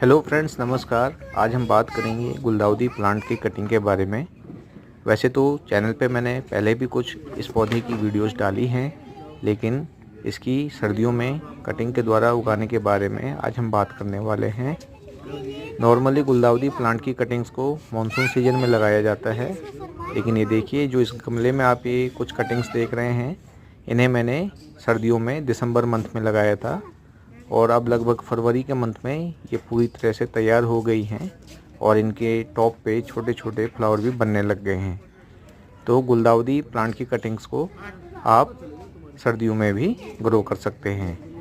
Hello friends, नमस्कार। आज हम बात करेंगे गुलदाउदी प्लांट की कटिंग के बारे में। वैसे तो चैनल पे मैंने पहले भी कुछ इस पौधे की वीडियोस डाली हैं, लेकिन इसकी सर्दियों में कटिंग के द्वारा उगाने के बारे में आज हम बात करने वाले हैं। नॉर्मली गुलदाउदी प्लांट की कटिंग्स को मानसून सीजन में लगाया जाता है, लेकिन ये देखिए जो इस गमले में आप ये कुछ कटिंग्स देख रहे हैं, इन्हें मैंने सर्दियों में दिसंबर मंथ में लगाया था और अब लगभग फरवरी के मंथ में ये पूरी तरह से तैयार हो गई हैं और इनके टॉप पे छोटे छोटे फ्लावर भी बनने लग गए हैं। तो गुलदाउदी प्लांट की कटिंग्स को आप सर्दियों में भी ग्रो कर सकते हैं।